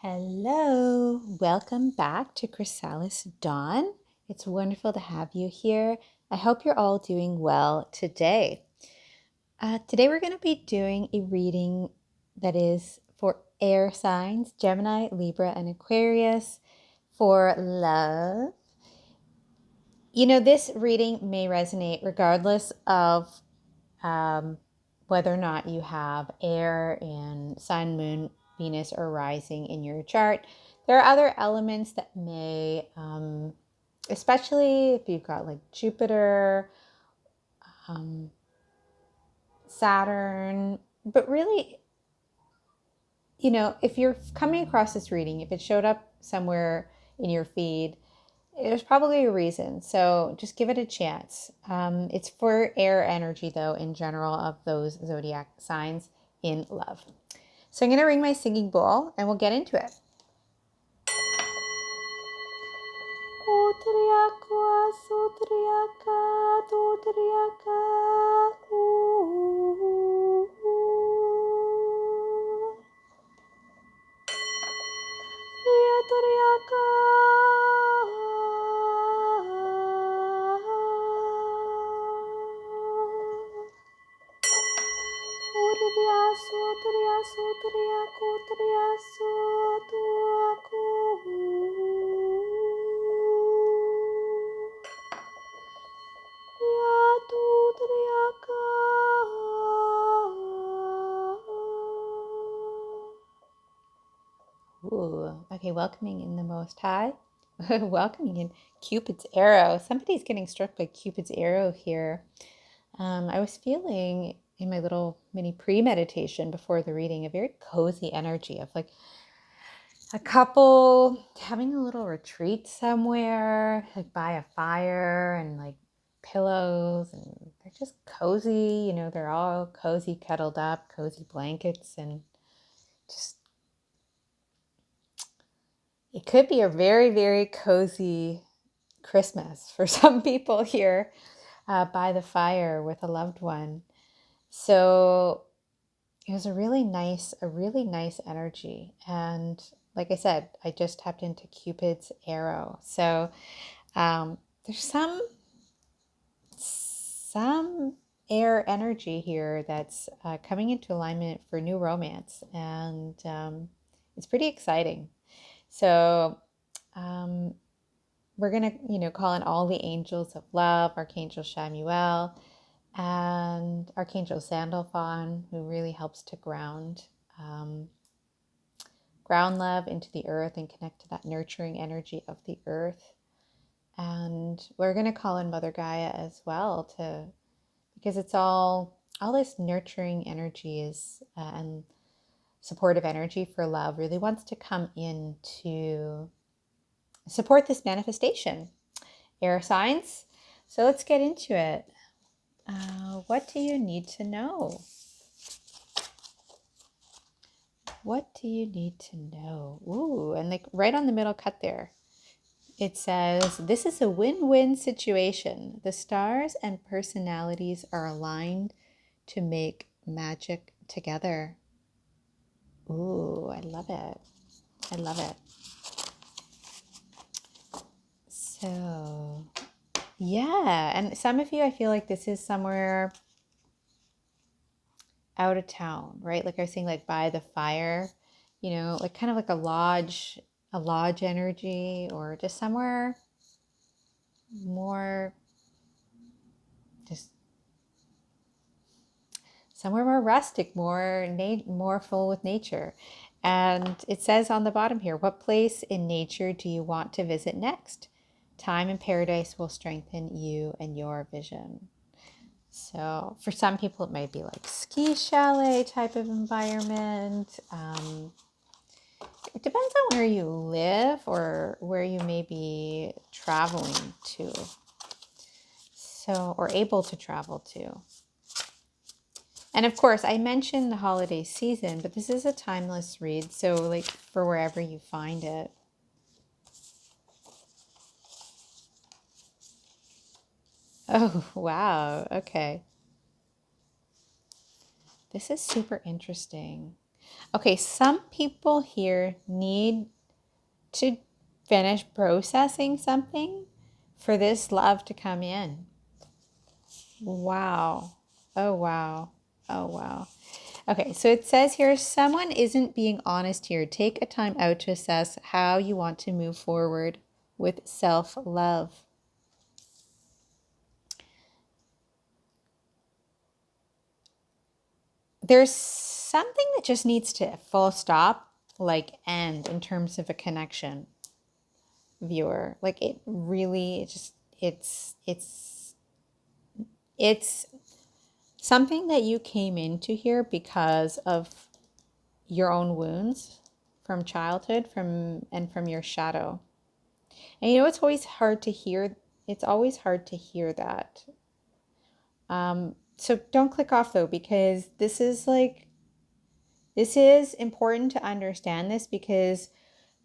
Hello, welcome back to Chrysalis Dawn. It's wonderful to have you here. I hope you're all doing well today. Today we're going to be doing a reading that is for air signs, Gemini, Libra, and Aquarius for love. You know, this reading may resonate regardless of whether or not you have air in sun, moon, Venus, or rising in your chart. There are other elements that may, especially if you've got like Jupiter, Saturn, but really, you know, if you're coming across this reading, if it showed up somewhere in your feed, there's probably a reason. So just give it a chance. It's for air energy, though, in general, of those zodiac signs in love. So I'm going to ring my singing bowl and we'll get into it. Ooh, okay, welcoming in the Most High. Welcoming in Cupid's arrow. Somebody's getting struck by Cupid's arrow here. I was feeling in my little mini pre-meditation before the reading a very cozy energy of like a couple having a little retreat somewhere, like by a fire and like pillows, and they're just cozy, you know, they're all cozy, cuddled up, cozy blankets, and just it could be a very, very cozy Christmas for some people here by the fire with a loved one. So it was a really nice energy. And like I said, I just tapped into Cupid's arrow. So there's some air energy here that's coming into alignment for new romance, and it's pretty exciting. So we're gonna, call in all the angels of love, Archangel Chamuel and Archangel Sandalphon, who really helps to ground love into the earth and connect to that nurturing energy of the earth. And we're going to call in Mother Gaia as well, because it's all this nurturing energy is and supportive energy for love really wants to come in to support this manifestation. Air signs. So let's get into it. What do you need to know? What do you need to know? Ooh, and like right on the middle cut there, it says, this is a win-win situation. The stars and personalities are aligned to make magic together. Ooh, I love it. I love it. So, yeah. And some of you, I feel like this is somewhere out of town, right? Like I was saying, like by the fire, like kind of like a lodge energy, or just somewhere more, just somewhere more rustic, more full with nature. And it says on the bottom here, what place in nature do you want to visit next? Time in paradise will strengthen you and your vision. So for some people, it might be like ski chalet type of environment. It depends on where you live or where you may be traveling to. So, or able to travel to. And of course, I mentioned the holiday season, but this is a timeless read. So like for wherever you find it. Oh, wow. Okay. This is super interesting. Okay, some people here need to finish processing something for this love to come in. Wow. Oh, wow. Oh, wow. Okay, so it says here, someone isn't being honest here. Take a time out to assess how you want to move forward with self-love. There's something that just needs to full stop, like end in terms of a connection, viewer. Like it really, it's something that you came into here because of your own wounds from childhood, from your shadow. And you know, it's always hard to hear. It's always hard to hear that. So don't click off though, because this is important to understand this, because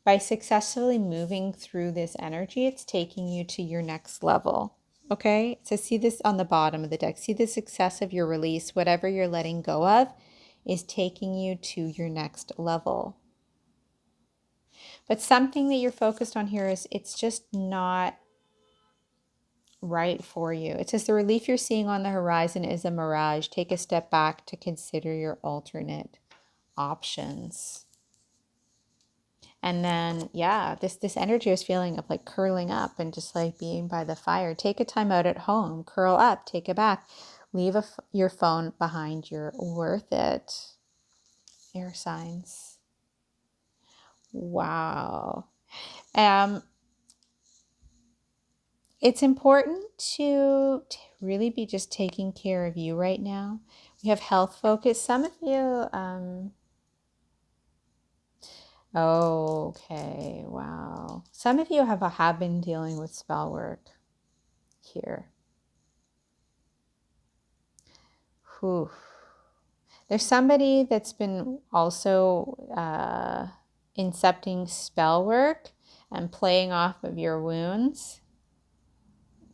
by successfully moving through this energy, it's taking you to your next level. Okay, so see this on the bottom of the deck. See the success of your release, whatever you're letting go of, is taking you to your next level. But something that you're focused on here is it's just not right for you. It says the relief you're seeing on the horizon is a mirage. Take a step back to consider your alternate options. And then, yeah, this energy is feeling of like curling up and just like being by the fire. Take a time out at home, curl up, take a bath, leave your phone behind. You're worth it. Air signs. Wow. It's important to really be just taking care of you right now. We have health focus. Some of you, okay, wow. Some of you have been dealing with spell work here. Whew. There's somebody that's been also incepting spell work and playing off of your wounds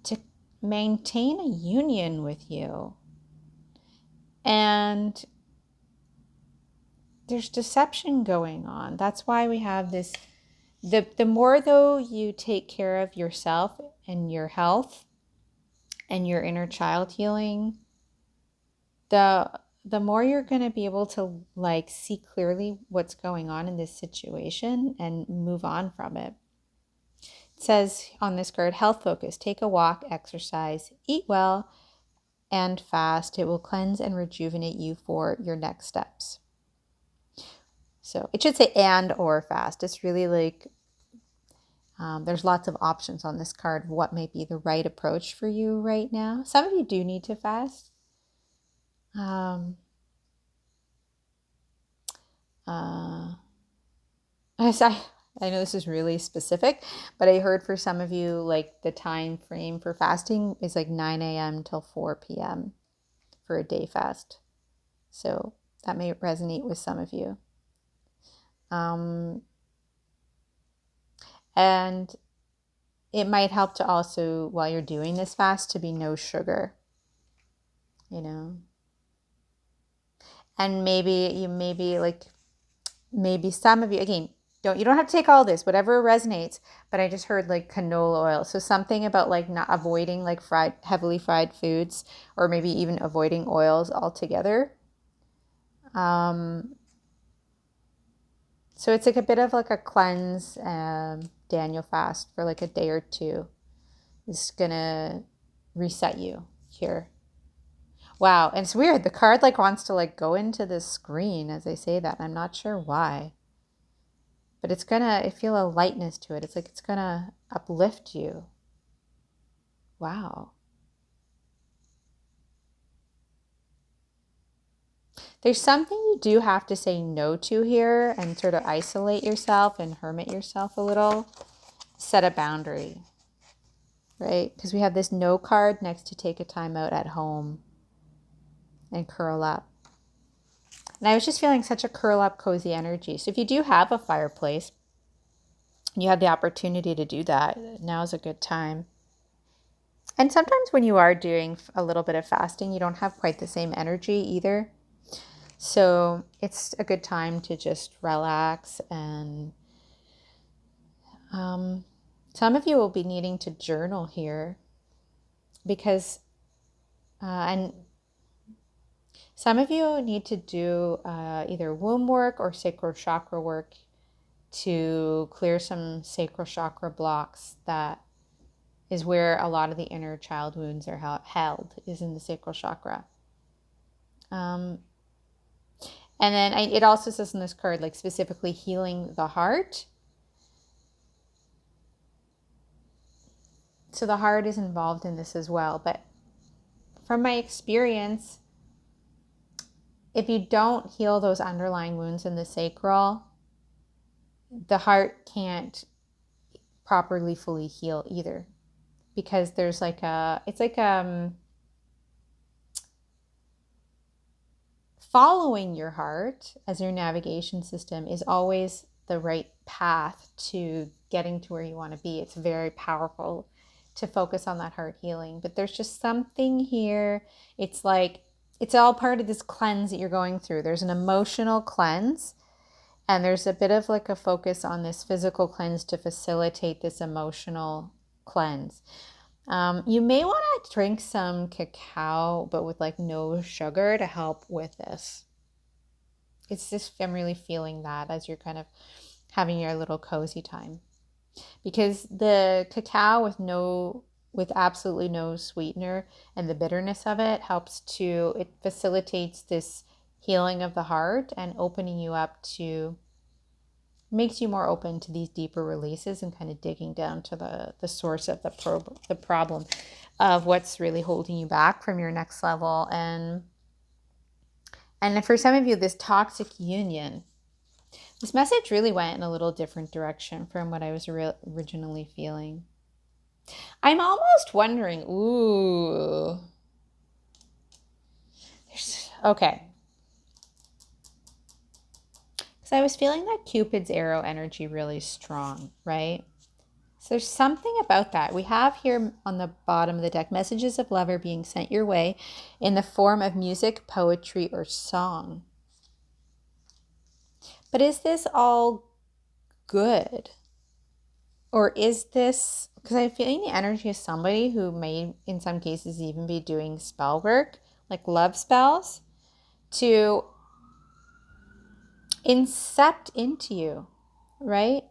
to maintain a union with you. And there's deception going on. That's why we have this. The more though you take care of yourself and your health and your inner child healing, the more you're going to be able to like see clearly what's going on in this situation and move on from it. It says on this card, health focus, take a walk, exercise, eat well, and fast. It will cleanse and rejuvenate you for your next steps. So it should say and or fast. It's really like there's lots of options on this card of what may be the right approach for you right now. Some of you do need to fast. I know this is really specific, but I heard for some of you, like the time frame for fasting is like 9 a.m. till 4 p.m. for a day fast. So that may resonate with some of you. And it might help to also, while you're doing this fast, to be no sugar, you know. And maybe some of you, again, you don't have to take all this, whatever resonates, but I just heard like canola oil. So something about like not avoiding like heavily fried foods, or maybe even avoiding oils altogether. So it's like a bit of like a cleanse, Daniel fast for like a day or two. It's gonna reset you here. Wow, and it's weird. The card like wants to like go into the screen as I say that. I'm not sure why. But I feel a lightness to it. It's like it's gonna uplift you. Wow. There's something you do have to say no to here and sort of isolate yourself and hermit yourself a little. Set a boundary, right? Because we have this no card next to take a time out at home and curl up. And I was just feeling such a curl up, cozy energy. So if you do have a fireplace, you have the opportunity to do that, now's a good time. And sometimes when you are doing a little bit of fasting, you don't have quite the same energy either. So it's a good time to just relax. And some of you will be needing to journal here because, and some of you need to do either womb work or sacral chakra work to clear some sacral chakra blocks. That is where a lot of the inner child wounds are held, is in the sacral chakra. And then it also says in this card, like specifically healing the heart. So the heart is involved in this as well. But from my experience, if you don't heal those underlying wounds in the sacral, the heart can't properly fully heal either. Because there's like following your heart as your navigation system is always the right path to getting to where you want to be. It's very powerful to focus on that heart healing. But there's just something here. It's like, it's all part of this cleanse that you're going through. There's an emotional cleanse, and there's a bit of like a focus on this physical cleanse to facilitate this emotional cleanse. You may want to drink some cacao, but with like no sugar, to help with this. It's just, I'm really feeling that as you're kind of having your little cozy time. Because the cacao with absolutely no sweetener and the bitterness of it it facilitates this healing of the heart and opening you up to, makes you more open to these deeper releases and kind of digging down to the source of the problem of what's really holding you back from your next level. And for some of you, this toxic union, this message really went in a little different direction from what I was originally feeling. I'm almost wondering, okay. So I was feeling that Cupid's arrow energy really strong, right? So there's something about that. We have here on the bottom of the deck, messages of love are being sent your way in the form of music, poetry, or song. But is this all good? Or is this, because I'm feeling the energy of somebody who may, in some cases, even be doing spell work, like love spells, to incept into you, right?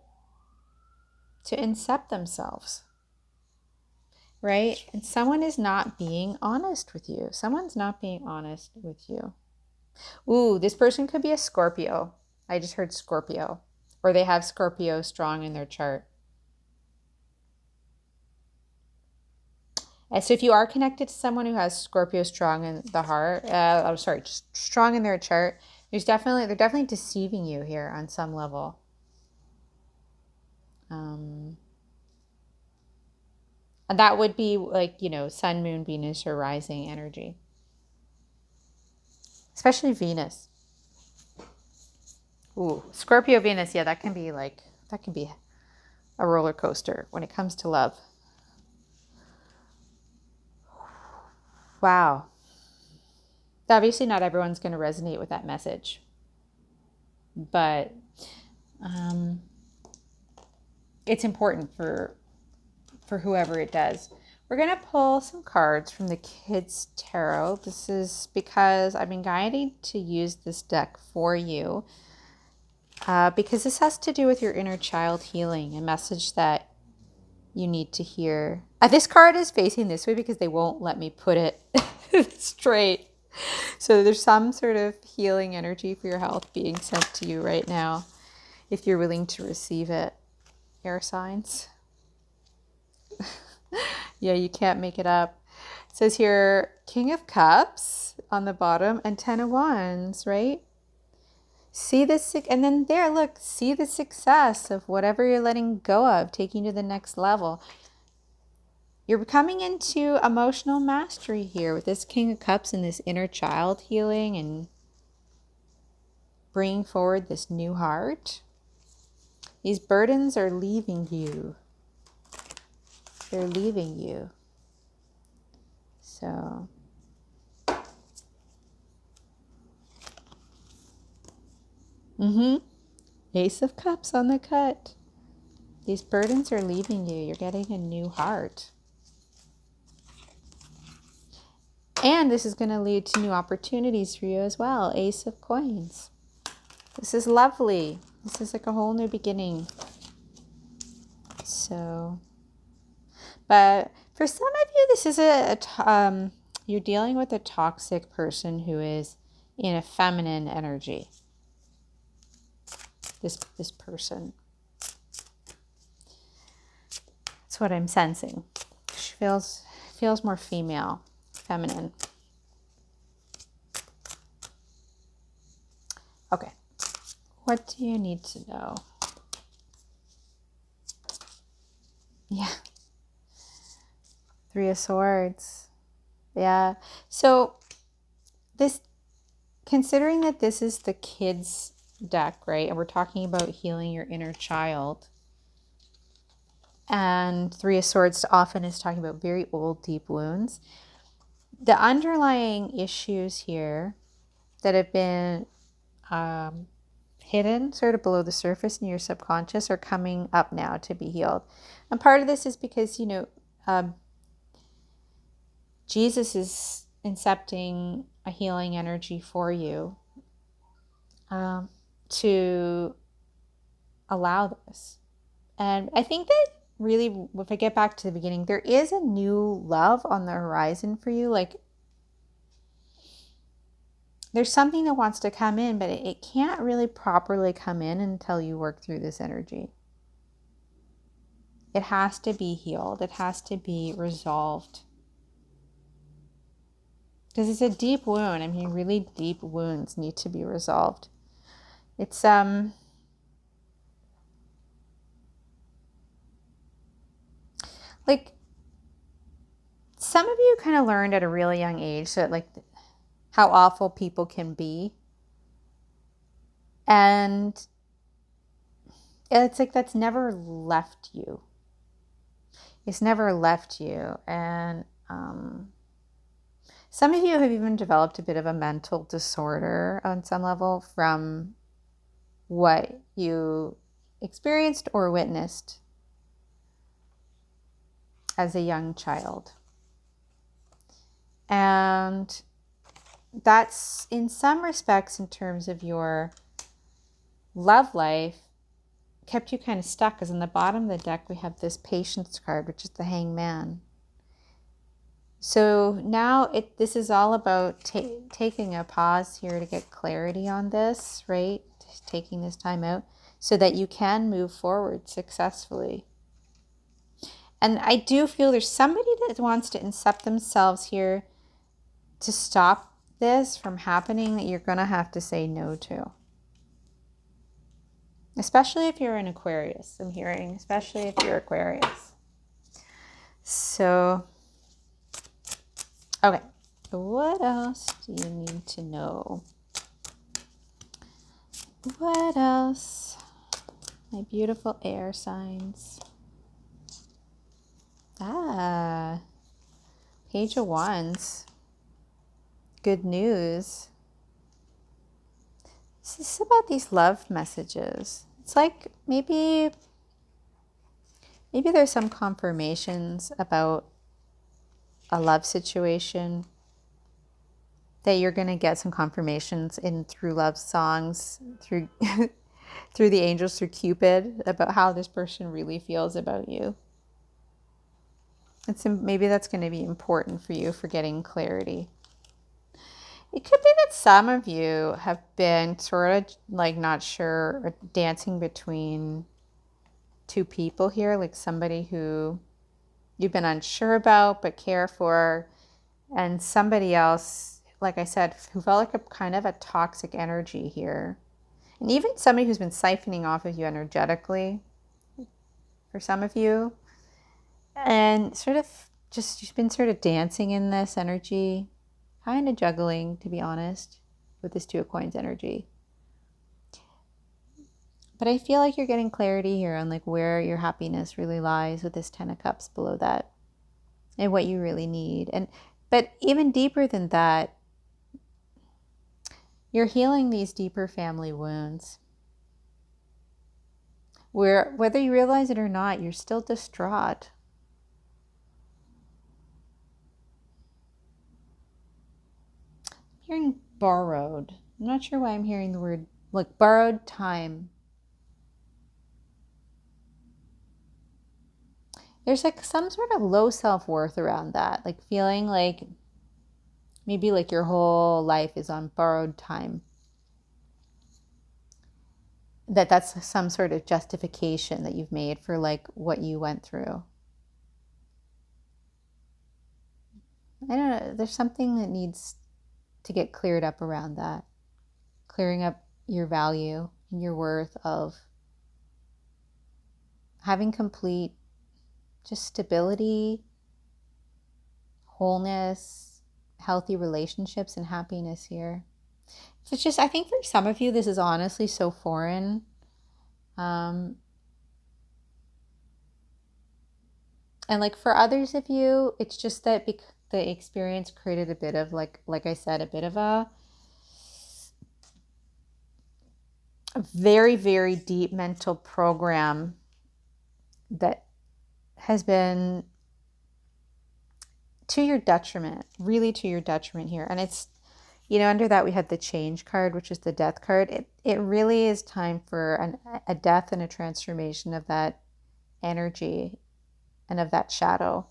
To incept themselves, right? And someone is not being honest with you. Someone's not being honest with you. Ooh, this person could be a Scorpio. I just heard Scorpio. Or they have Scorpio strong in their chart. And so if you are connected to someone who has Scorpio strong in the heart, just strong in their chart, they're definitely deceiving you here on some level. And that would be like, sun, moon, Venus, or rising energy. Especially Venus. Ooh, Scorpio, Venus, yeah, that can be a roller coaster when it comes to love. Wow. Obviously not everyone's going to resonate with that message. But it's important for whoever it does. We're going to pull some cards from the Kids Tarot. This is because I've been guided to use this deck for you. Because this has to do with your inner child healing, a message that you need to hear. This card is facing this way because they won't let me put it straight. So there's some sort of healing energy for your health being sent to you right now, if you're willing to receive it. Air signs. Yeah, you can't make it up. It says here, King of Cups on the bottom and 10 of Wands, right? See this, and then there, look, see the success of whatever you're letting go of, taking you to the next level. You're coming into emotional mastery here with this King of Cups and this inner child healing and bringing forward this new heart. These burdens are leaving you. They're leaving you. So Ace of Cups on the cut. These burdens are leaving you. You're getting a new heart. And this is going to lead to new opportunities for you as well. Ace of Coins. This is lovely. This is like a whole new beginning. So, but for some of you, this is you're dealing with a toxic person who is in a feminine energy. This person. That's what I'm sensing. She feels more female, feminine. Okay. What do you need to know? Yeah. 3 of Swords. Yeah. So this, considering that this is the kids deck, right? And we're talking about healing your inner child. And 3 of Swords often is talking about very old, deep wounds. The underlying issues here that have been hidden sort of below the surface in your subconscious are coming up now to be healed. And part of this is because, Jesus is incepting a healing energy for you to allow this. And I think that really, if I get back to the beginning, there is a new love on the horizon for you. Like, there's something that wants to come in, but it can't really properly come in until you work through this energy. It has to be healed. It has to be resolved. Because it's a deep wound. I mean, really deep wounds need to be resolved. It's like some of you kind of learned at a really young age that like how awful people can be. And it's like that's never left you. It's never left you. And some of you have even developed a bit of a mental disorder on some level from what you experienced or witnessed as a young child. And that's in some respects, in terms of your love life, kept you kind of stuck, because in the bottom of the deck we have this Patience card, which is the Hangman. So now this is all about taking a pause here to get clarity on this, right? Taking this time out so that you can move forward successfully. And I do feel there's somebody that wants to incept themselves here to stop this from happening that you're going to have to say no to. Especially if you're an Aquarius, I'm hearing, especially if you're Aquarius. So, okay, what else do you need to know? What else? My beautiful air signs. Page of Wands. Good news. This is about these love messages. It's like maybe there's some confirmations about a love situation that you're going to get some confirmations in through love songs, through through the angels, through Cupid, about how this person really feels about you. Maybe that's going to be important for you for getting clarity. It could be that some of you have been sort of like not sure, or dancing between two people here, like somebody who you've been unsure about but care for, and somebody else, like I said, who felt like a kind of a toxic energy here. And even somebody who's been siphoning off of you energetically for some of you. And sort of just, you've been sort of dancing in this energy, kind of juggling, to be honest, with this Two of Coins energy. But I feel like you're getting clarity here on like where your happiness really lies with this 10 of Cups below that, and what you really need. But even deeper than that, you're healing these deeper family wounds. where whether you realize it or not, you're still distraught. I'm hearing borrowed. I'm not sure why I'm hearing the word like borrowed time. There's like some sort of low self-worth around that, like feeling like maybe like your whole life is on borrowed time. That's some sort of justification that you've made for like what you went through. I don't know, there's something that needs to get cleared up around that. Clearing up your value and your worth of having complete just stability, wholeness, healthy relationships, and happiness here. So it's just, I think for some of you, this is honestly so foreign. And like for others of you, it's just that the experience created a bit of like I said, a bit of a very, very deep mental program that has been to your detriment, really to your detriment here. And it's, you know, under that we had the change card, which is the death card. It really is time for a death and a transformation of that energy and of that shadow.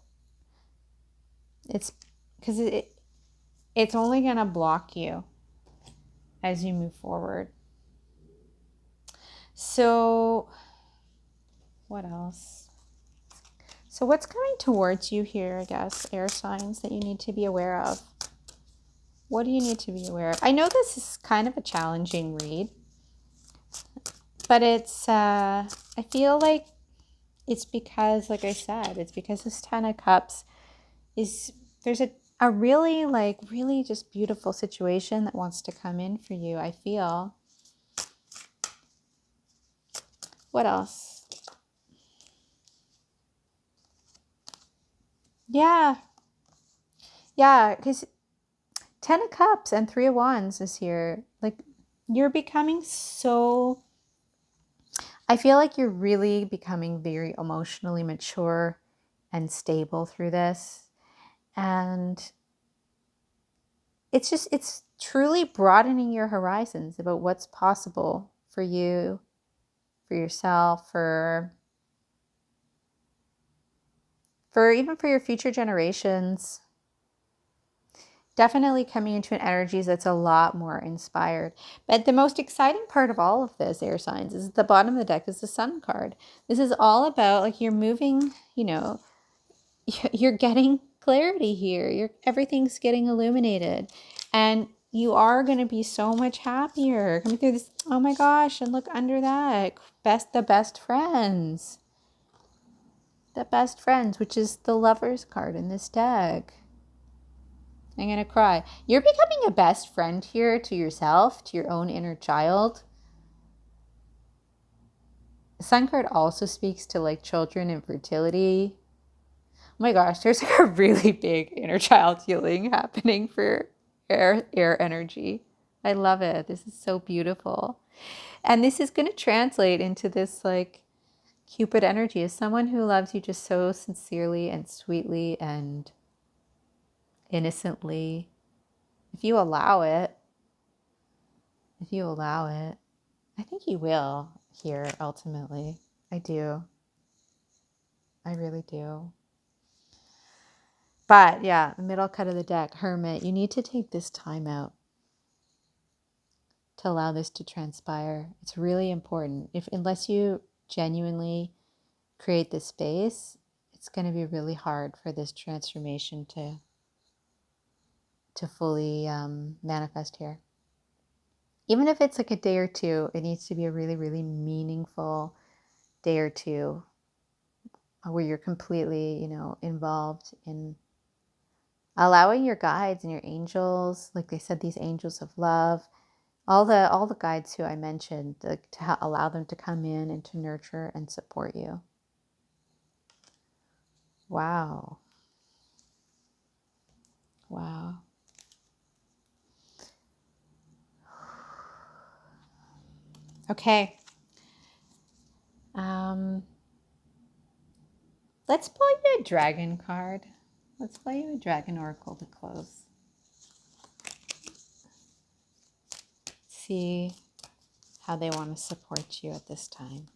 It's because it's only going to block you as you move forward. So what else? So what's coming towards you here, I guess, air signs that you need to be aware of? What do you need to be aware of? I know this is kind of a challenging read, but it's, I feel like it's because, like I said, it's because this 10 of Cups is, there's a really, like, really just beautiful situation that wants to come in for you, I feel. What else? Yeah. Yeah, because 10 of Cups and 3 of Wands is here. Like, you're becoming so... I feel like you're really becoming very emotionally mature and stable through this. And it's just, it's truly broadening your horizons about what's possible for you, for yourself, for even for your future generations. Definitely coming into an energy that's a lot more inspired. But the most exciting part of all of this, air signs, is at the bottom of the deck is the Sun card. This is all about like you're moving, you know, you're getting clarity here. Everything's getting illuminated. And you are going to be so much happier coming through this. Oh my gosh, and look under that. The best friends. The best friends, which is the Lovers card in this deck. I'm going to cry. You're becoming a best friend here to yourself, to your own inner child. The Sun card also speaks to like children and fertility. Oh my gosh, there's like a really big inner child healing happening for air energy. I love it. This is so beautiful. And this is going to translate into this like Cupid energy as someone who loves you just so sincerely and sweetly and innocently. If you allow it, I think you will here ultimately. I do. I really do. But yeah, the middle cut of the deck, Hermit, you need to take this time out to allow this to transpire. It's really important. Unless you genuinely create this space, it's going to be really hard for this transformation to fully manifest here. Even if it's like a day or two, it needs to be a really, really meaningful day or two where you're completely, you know, involved in allowing your guides and your angels, like they said, these angels of love, all the guides who I mentioned, to allow them to come in and to nurture and support you. Wow. Wow. Okay. Let's pull you a dragon card. Let's pull you a dragon oracle to close. See how they want to support you at this time.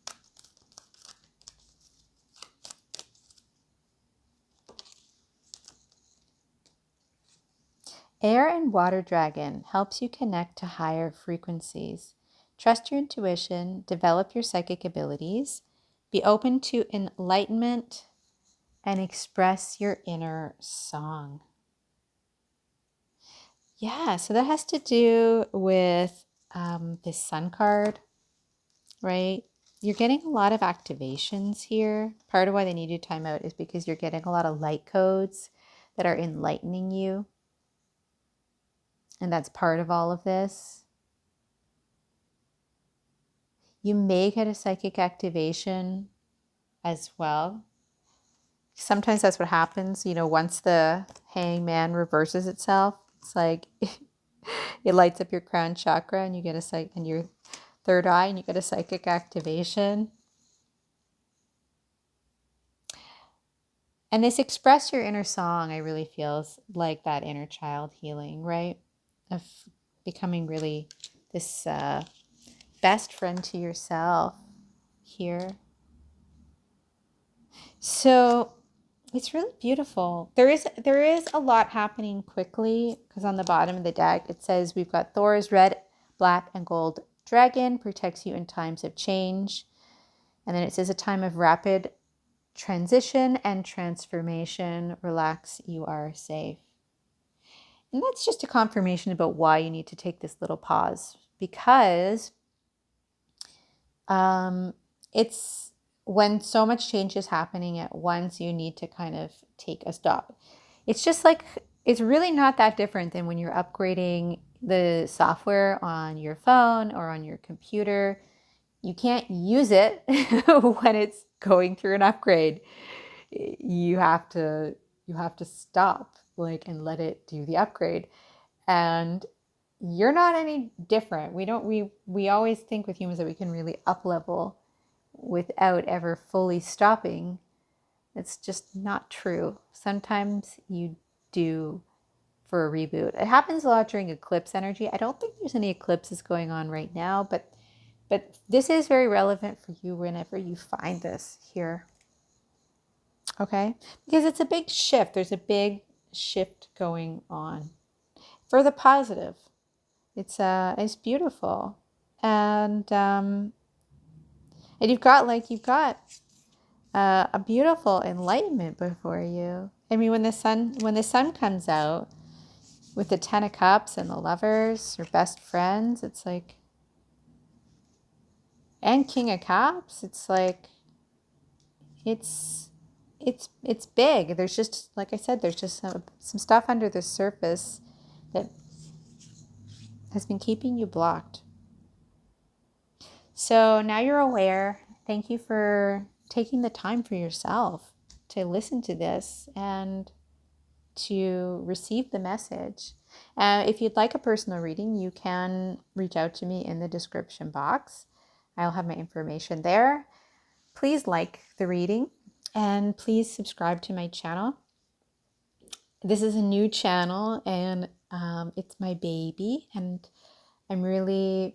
Air and water dragon helps you connect to higher frequencies. Trust your intuition, develop your psychic abilities, be open to enlightenment, and express your inner song. Yeah, so that has to do with this sun card, right? You're getting a lot of activations here. Part of why they need you to time out is because you're getting a lot of light codes that are enlightening you. And that's part of all of this. You may get a psychic activation as well. Sometimes that's what happens, you know, once the hangman reverses itself, it's like it lights up your crown chakra and you get and your third eye and you get a psychic activation. And this express your inner song, I really feels like that inner child healing, right? Of becoming really this best friend to yourself here. So it's really beautiful. There is a lot happening quickly because on the bottom of the deck it says we've got Thor's red, black, and gold dragon protects you in times of change. And then it says a time of rapid transition and transformation. Relax, you are safe. And that's just a confirmation about why you need to take this little pause, because it's when so much change is happening at once, you need to kind of take a stop. It's just like, it's really not that different than when you're upgrading the software on your phone or on your computer. You can't use it when it's going through an upgrade. You have to stop and let it do the upgrade. And you're not any different. We always think with humans that we can really up level without ever fully stopping. It's just not true. Sometimes you do for a reboot. It happens a lot during eclipse energy. I don't think there's any eclipses going on right now, but this is very relevant for you whenever you find this here. Okay? Because it's a big shift. There's a big shift going on for the positive. It's beautiful. And you've got a beautiful enlightenment before you. I mean, when the sun comes out with the 10 of Cups and the Lovers, your best friends, it's like, and King of Cups, it's like, it's big. There's just, like I said, there's just some stuff under the surface that has been keeping you blocked. So now you're aware. Thank you for taking the time for yourself to listen to this and to receive the message. If you'd like a personal reading, you can reach out to me in the description box. I'll have my information there. Please like the reading and please subscribe to my channel. This is a new channel and it's my baby, and I'm really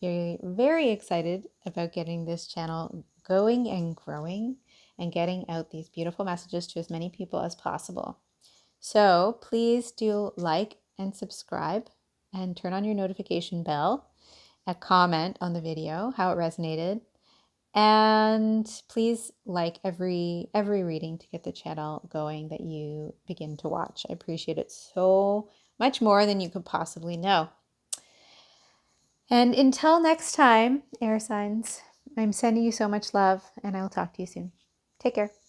very, very excited about getting this channel going and growing and getting out these beautiful messages to as many people as possible. So please do like and subscribe and turn on your notification bell, a comment on the video, how it resonated. And please like every reading to get the channel going that you begin to watch. I appreciate it so much more than you could possibly know. And until next time, air signs, I'm sending you so much love, and I'll talk to you soon. Take care.